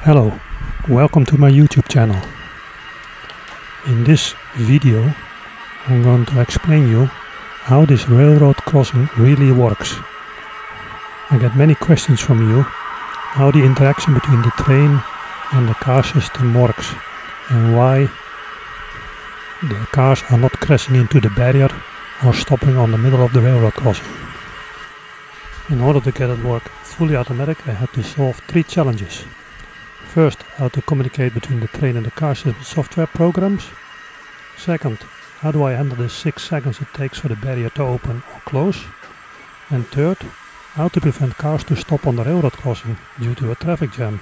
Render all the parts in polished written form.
Hello, welcome to my YouTube channel. In this video I'm going to explain you how this railroad crossing really works. I get many questions from you how the interaction between the train and the car system works and why the cars are not crashing into the barrier or stopping on the middle of the railroad crossing. In order to get it work fully automatic, I had to solve 3 challenges. First, how to communicate between the train and the car system software programs. Second, how do I handle the 6 seconds it takes for the barrier to open or close. And third, how to prevent cars to stop on the railroad crossing due to a traffic jam.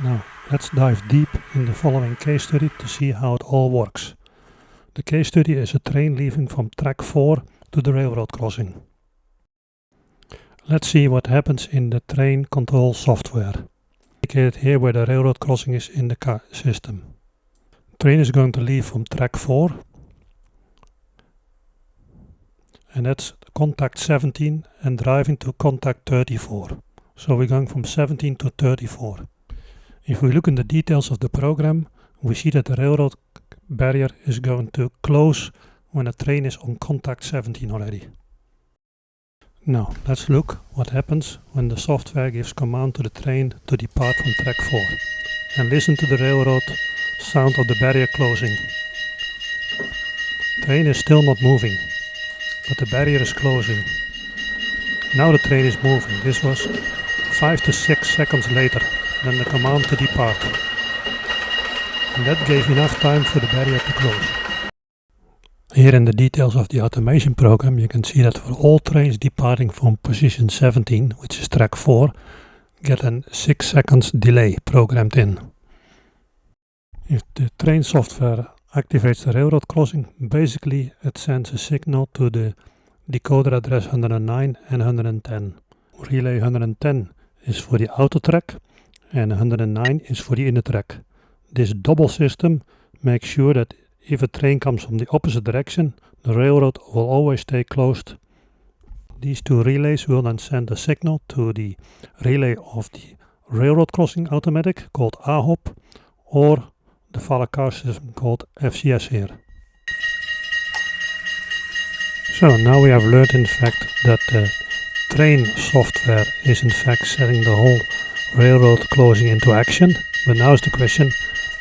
Now, let's dive deep in the following case study to see how it all works. The case study is a train leaving from track 4 to the railroad crossing. Let's see what happens in the train control software. Indicated here where the railroad crossing is in the car system. The train is going to leave from track 4 and that's contact 17 and driving to contact 34. So we're going from 17 to 34. If we look in the details of the program, we see that the railroad barrier is going to close when a train is on contact 17 already. Now, let's look what happens when the software gives command to the train to depart from track 4. And listen to the railroad sound of the barrier closing. The train is still not moving, but the barrier is closing. Now the train is moving. This was 5 to 6 seconds later than the command to depart. And that gave enough time for the barrier to close. Here in the details of the automation program you can see that for all trains departing from position 17, which is track 4, get a 6 seconds delay programmed in. If the train software activates the railroad crossing, basically it sends a signal to the decoder address 109 and 110. Relay 110 is for the outer track and 109 is for the inner track. This double system makes sure that if a train comes from the opposite direction, the railroad will always stay closed. These 2 relays will then send a signal to the relay of the railroad crossing automatic called AHOP or the follow car system called FCS here. So now we have learned in fact that the train software is in fact setting the whole railroad closing into action. But now is the question,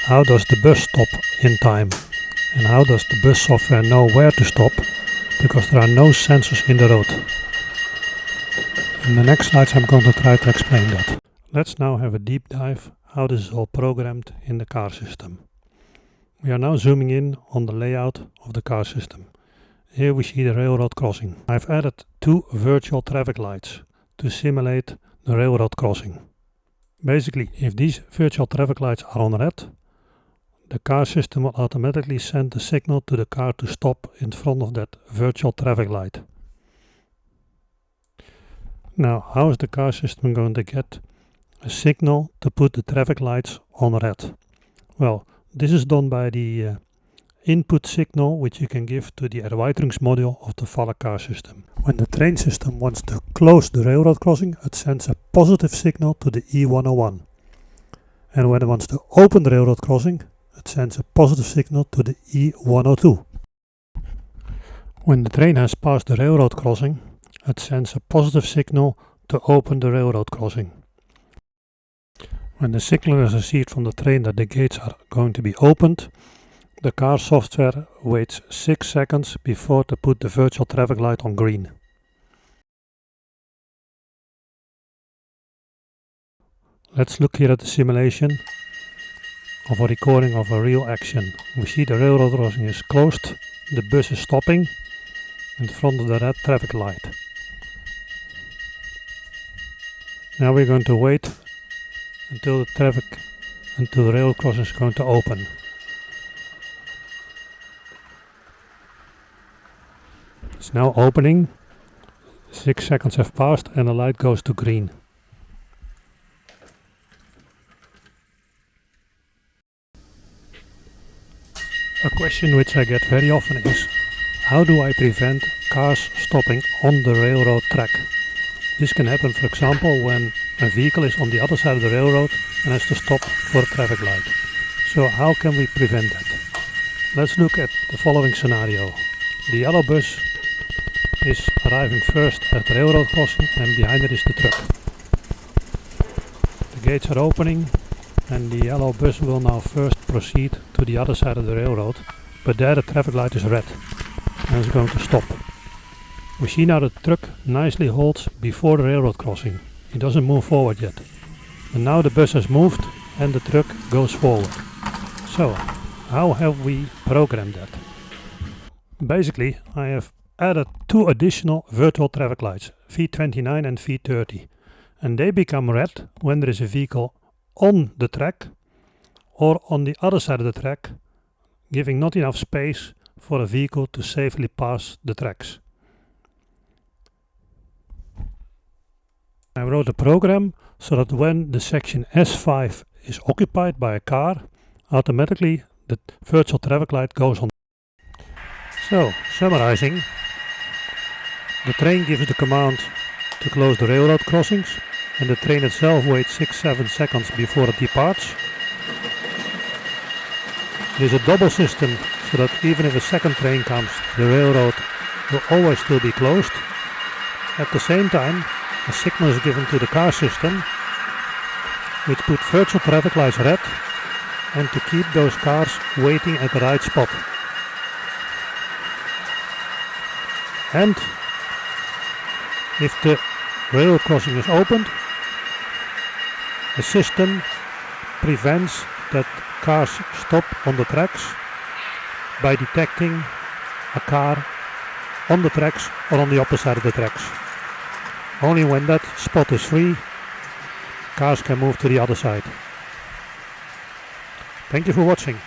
how does the bus stop in time? And how does the bus software know where to stop, because there are no sensors in the road. In the next slides I'm going to try to explain that. Let's now have a deep dive how this is all programmed in the car system. We are now zooming in on the layout of the car system. Here we see the railroad crossing. I've added 2 virtual traffic lights to simulate the railroad crossing. Basically, if these virtual traffic lights are on red, the car system will automatically send a signal to the car to stop in front of that virtual traffic light. Now, how is the car system going to get a signal to put the traffic lights on red? Well, this is done by the input signal which you can give to the erweiterungsmodule of the follow car system. When the train system wants to close the railroad crossing, it sends a positive signal to the E101. And when it wants to open the railroad crossing, it sends a positive signal to the E102. When the train has passed the railroad crossing, it sends a positive signal to open the railroad crossing. When the signal is received from the train that the gates are going to be opened, the car software waits 6 seconds before to put the virtual traffic light on green. Let's look here at the simulation of a recording of a real action. We see the railroad crossing is closed, the bus is stopping in front of the red traffic light. Now we're going to wait until the railroad crossing is going to open. It's now opening, 6 seconds have passed and the light goes to green. A question which I get very often is, how do I prevent cars stopping on the railroad track? This can happen, for example, when a vehicle is on the other side of the railroad and has to stop for a traffic light. So how can we prevent that? Let's look at the following scenario. The yellow bus is arriving first at the railroad crossing and behind it is the truck. The gates are opening and the yellow bus will now first proceed to the other side of the railroad, but there the traffic light is red and is going to stop. We see now that the truck nicely holds before the railroad crossing. It doesn't move forward yet. And now the bus has moved and the truck goes forward. So, how have we programmed that? Basically, I have added two additional virtual traffic lights, V29 and V30. And they become red when there is a vehicle on the track or on the other side of the track, giving not enough space for a vehicle to safely pass the tracks. I wrote a program so that when the section S5 is occupied by a car, automatically the virtual traffic light goes on. So, summarizing, the train gives the command to close the railroad crossings and the train itself waits 6-7 seconds before it departs. There is a double system so that even if a second train comes, the railroad will always still be closed. At the same time, a signal is given to the car system, which put virtual traffic lights red and to keep those cars waiting at the right spot. And if the railroad crossing is opened, the system prevents that cars stop on the tracks by detecting a car on the tracks or on the opposite side of the tracks. Only when that spot is free, cars can move to the other side. Thank you for watching.